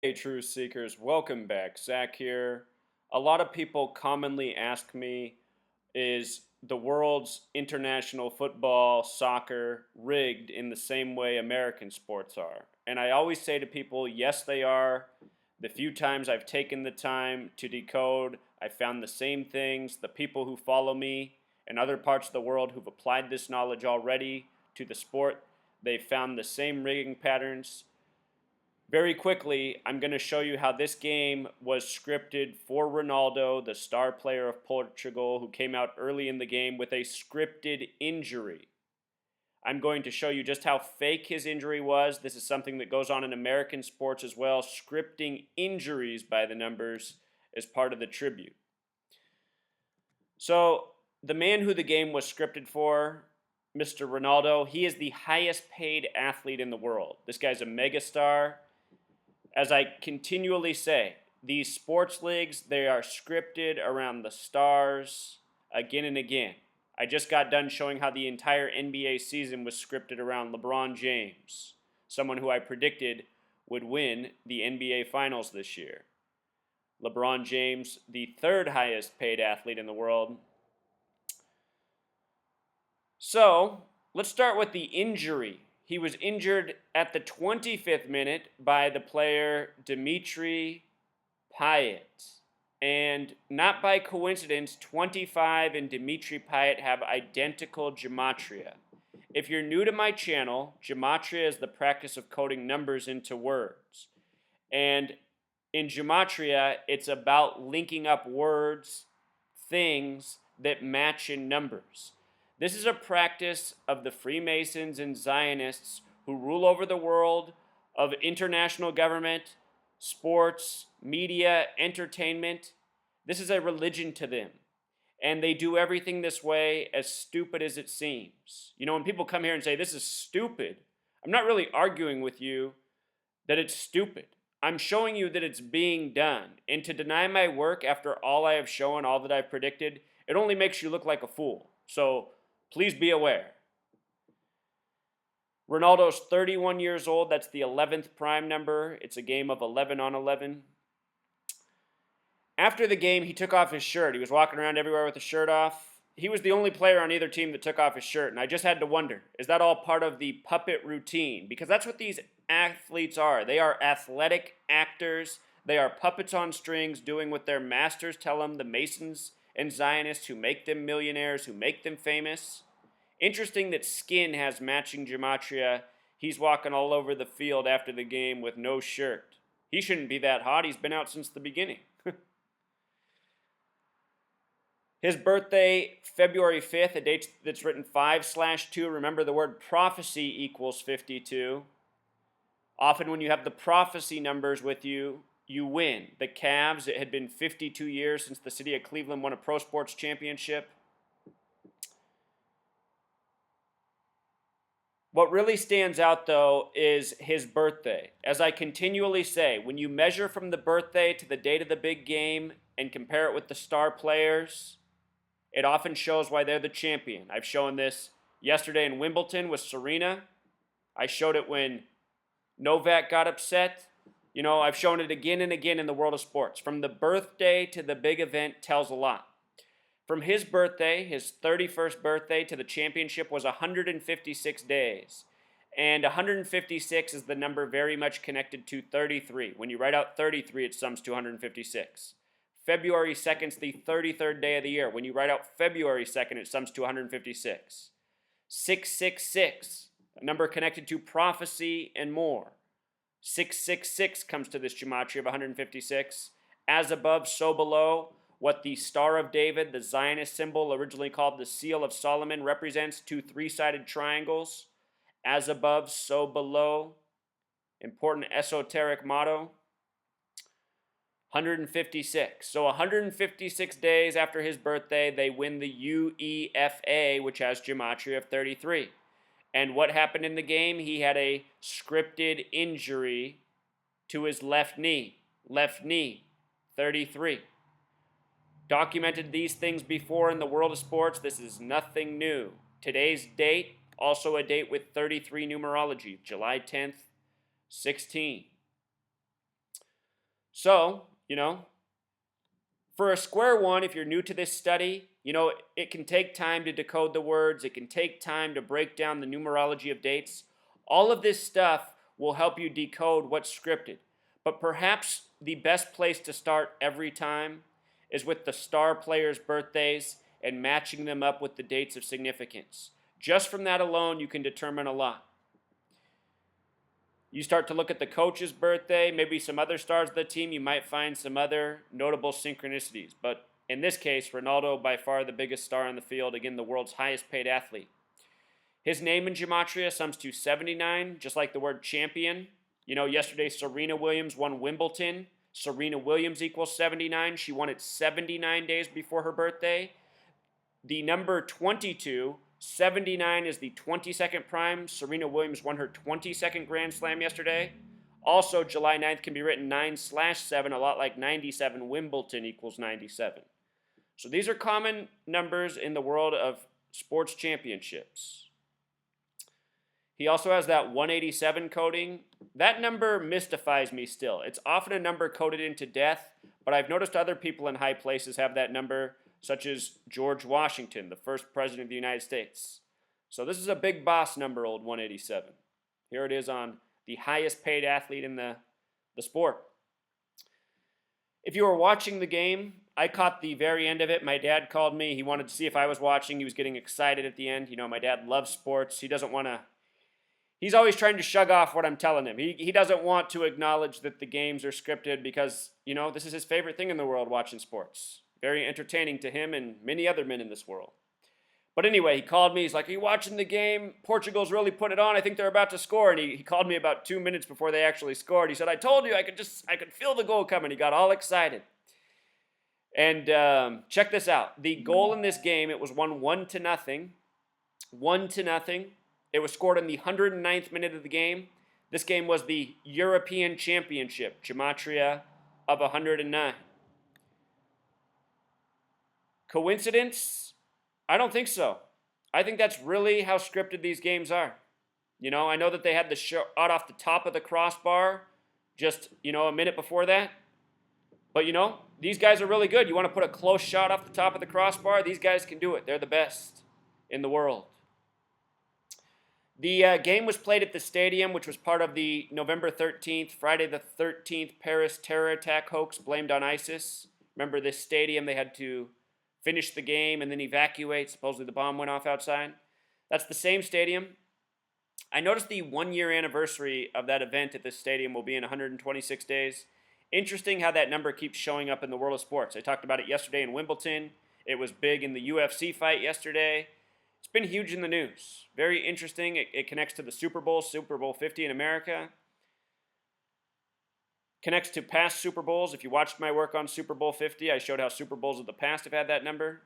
Hey, Truth Seekers, welcome back. Zach here. A lot of people commonly ask me, is the world's international football, soccer rigged in the same way American sports are? And I always say to people, yes, they are. The few times I've taken the time to decode, I found the same things. The people who follow me in other parts of the world who've applied this knowledge already to the sport, they've found the same rigging patterns. Very quickly, I'm going to show you how this game was scripted for Ronaldo, the star player of Portugal, who came out early in the game with a scripted injury. I'm going to show you just how fake his injury was. This is something that goes on in American sports as well. Scripting injuries by the numbers is part of the tribute. So, the man who the game was scripted for, Mr. Ronaldo, he is the highest paid athlete in the world. This guy's a megastar. As I continually say, these sports leagues, they are scripted around the stars again and again. I just got done showing how the entire NBA season was scripted around LeBron James, someone who I predicted would win the NBA Finals this year. LeBron James, the third highest paid athlete in the world. So, let's start with the injury. He was injured at the 25th minute by the player Dimitri Payet. And not by coincidence, 25 and Dimitri Payet have identical gematria. If you're new to my channel, gematria is the practice of coding numbers into words. And in gematria, it's about linking up words, things that match in numbers. This is a practice of the Freemasons and Zionists who rule over the world, of international government, sports, media, entertainment. This is a religion to them. And they do everything this way, as stupid as it seems. You know, when people come here and say, this is stupid, I'm not really arguing with you that it's stupid. I'm showing you that it's being done. And to deny my work after all I have shown, all that I've predicted, it only makes you look like a fool. So please be aware. Ronaldo's 31 years old. That's the 11th prime number. It's a game of 11 on 11. After the game, he took off his shirt. He was walking around everywhere with his shirt off. He was the only player on either team that took off his shirt, and I just had to wonder, is that all part of the puppet routine? Because that's what these athletes are. They are athletic actors. They are puppets on strings doing what their masters tell them, the Masons and Zionists who make them millionaires, who make them famous. Interesting that Skin has matching gematria. He's walking all over the field after the game with no shirt. He shouldn't be that hot. He's been out since the beginning. His birthday, February 5th, a date that's written 5/2. Remember, the word prophecy equals 52. Often when you have the prophecy numbers with you, you win. The Cavs, it had been 52 years since the city of Cleveland won a pro sports championship. What really stands out, though, is his birthday. As I continually say, when you measure from the birthday to the date of the big game and compare it with the star players, it often shows why they're the champion. I've shown this yesterday in Wimbledon with Serena. I showed it when Novak got upset. You know, I've shown it again and again in the world of sports. From the birthday to the big event tells a lot. From his birthday, his 31st birthday, to the championship was 156 days. And 156 is the number very much connected to 33. When you write out 33, it sums to 156. February 2nd is the 33rd day of the year. When you write out February 2nd, it sums to 156. 666, a number connected to prophecy and more. 666 comes to this gematria of 156. As above, so below. What the Star of David, the Zionist symbol, originally called the Seal of Solomon, represents, two three-sided triangles. As above, so below. Important esoteric motto. 156. So 156 days after his birthday, they win the UEFA, which has gematria of 33. And what happened in the game? He had a scripted injury to his left knee. Left knee, 33. Documented these things before in the world of sports. This is nothing new. Today's date, also a date with 33 numerology, July 10th, 16. So, for a square one, if you're new to this study, it can take time to decode the words. It can take time to break down the numerology of dates. All of this stuff will help you decode what's scripted. But perhaps the best place to start every time is with the star players' birthdays and matching them up with the dates of significance. Just from that alone, you can determine a lot. You start to look at the coach's birthday, maybe some other stars of the team, you might find some other notable synchronicities. But in this case, Ronaldo, by far the biggest star on the field, again, the world's highest paid athlete. His name in gematria sums to 79, just like the word champion. Yesterday Serena Williams won Wimbledon. Serena Williams equals 79. She won it 79 days before her birthday. The number 22, 79 is the 22nd prime. Serena Williams won her 22nd Grand Slam yesterday. Also, July 9th can be written 9/7, a lot like 97. Wimbledon equals 97. So these are common numbers in the world of sports championships. He also has that 187 coding. That number mystifies me still. It's often a number coded into death, but I've noticed other people in high places have that number, such as George Washington, the first president of the United States. So this is a big boss number, old 187. Here it is on the highest paid athlete in the sport. If you were watching the game, I caught the very end of it. My dad called me. He wanted to see if I was watching. He was getting excited at the end. My dad loves sports. He's always trying to shrug off what I'm telling him. He doesn't want to acknowledge that the games are scripted because, this is his favorite thing in the world, watching sports. Very entertaining to him and many other men in this world. But anyway, he called me. He's like, "Are you watching the game? Portugal's really putting it on. I think they're about to score." And he called me about 2 minutes before they actually scored. He said, "I told you, I could feel the goal coming." He got all excited. And check this out. The goal in this game, it was won 1-0. 1-0. It was scored in the 109th minute of the game. This game was the European Championship, gematria of 109. Coincidence? I don't think so. I think that's really how scripted these games are. I know that they had the shot off the top of the crossbar just, a minute before that. But, these guys are really good. You want to put a close shot off the top of the crossbar? These guys can do it. They're the best in the world. The game was played at the stadium, which was part of the November 13th, Friday the 13th Paris terror attack hoax blamed on ISIS. Remember this stadium? They had to finish the game and then evacuate. Supposedly the bomb went off outside. That's the same stadium. I noticed the 1-year anniversary of that event at this stadium will be in 126 days. Interesting how that number keeps showing up in the world of sports. I talked about it yesterday in Wimbledon. It was big in the UFC fight yesterday. It's been huge in the news. Very interesting. It connects to the Super Bowl 50 in America. Connects to past Super Bowls. If you watched my work on Super Bowl 50, I showed how Super Bowls of the past have had that number.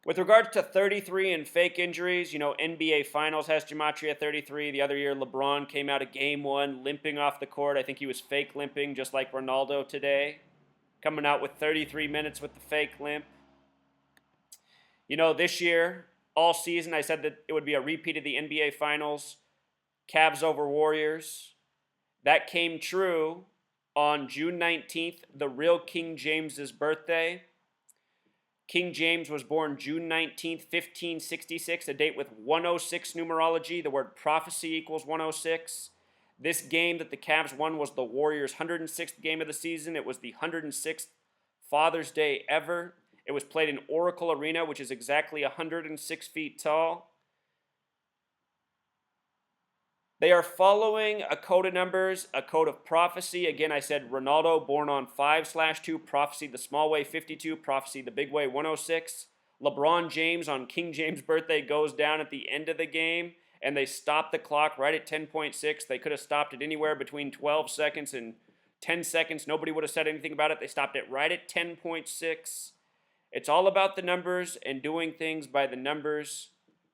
With regards to 33 and fake injuries, NBA Finals has gematria 33. The other year, LeBron came out of Game 1 limping off the court. I think he was fake limping, just like Ronaldo today. Coming out with 33 minutes with the fake limp. This year, all season, I said that it would be a repeat of the NBA Finals. Cavs over Warriors. That came true on June 19th, the real King James's birthday. King James was born June 19th, 1566, a date with 106 numerology. The word prophecy equals 106. This game that the Cavs won was the Warriors' 106th game of the season. It was the 106th Father's Day ever. It was played in Oracle Arena, which is exactly 106 feet tall. They are following a code of numbers, a code of prophecy. Again, I said Ronaldo, born on 5/2, prophecy the small way 52, prophecy the big way 106. LeBron James on King James' birthday goes down at the end of the game, and they stop the clock right at 10.6. They could have stopped it anywhere between 12 seconds and 10 seconds. Nobody would have said anything about it. They stopped it right at 10.6. It's all about the numbers and doing things by the numbers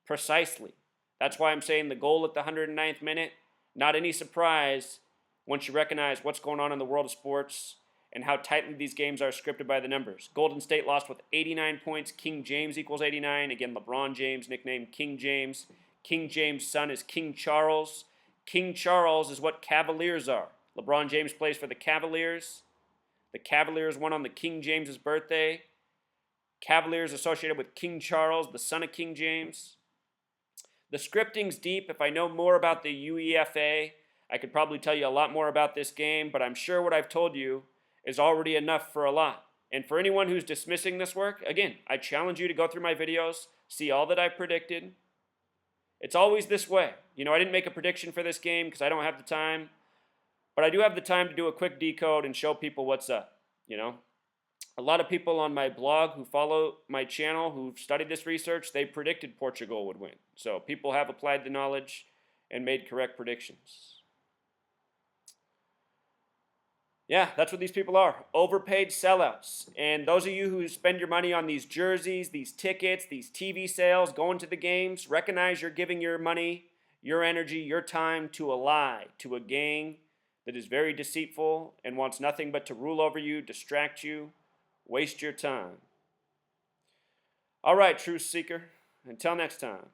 precisely. That's why I'm saying the goal at the 109th minute, not any surprise once you recognize what's going on in the world of sports and how tightly these games are scripted by the numbers. Golden State lost with 89 points. King James equals 89. Again, LeBron James, nicknamed King James. King James' son is King Charles. King Charles is what Cavaliers are. LeBron James plays for the Cavaliers. The Cavaliers won on the King James's birthday. Cavaliers associated with King Charles, the son of King James. The scripting's deep. If I know more about the UEFA, I could probably tell you a lot more about this game, but I'm sure what I've told you is already enough for a lot. And for anyone who's dismissing this work, again, I challenge you to go through my videos, see all that I've predicted. It's always this way. You know, I didn't make a prediction for this game because I don't have the time, but I do have the time to do a quick decode and show people what's up, you know. A lot of people on my blog who follow my channel who've studied this research, they predicted Portugal would win. So people have applied the knowledge and made correct predictions. Yeah, that's what these people are. Overpaid sellouts. And those of you who spend your money on these jerseys, these tickets, these TV sales, going to the games, recognize you're giving your money, your energy, your time to a lie, to a gang that is very deceitful and wants nothing but to rule over you, distract you, waste your time. All right, truth seeker. Until next time.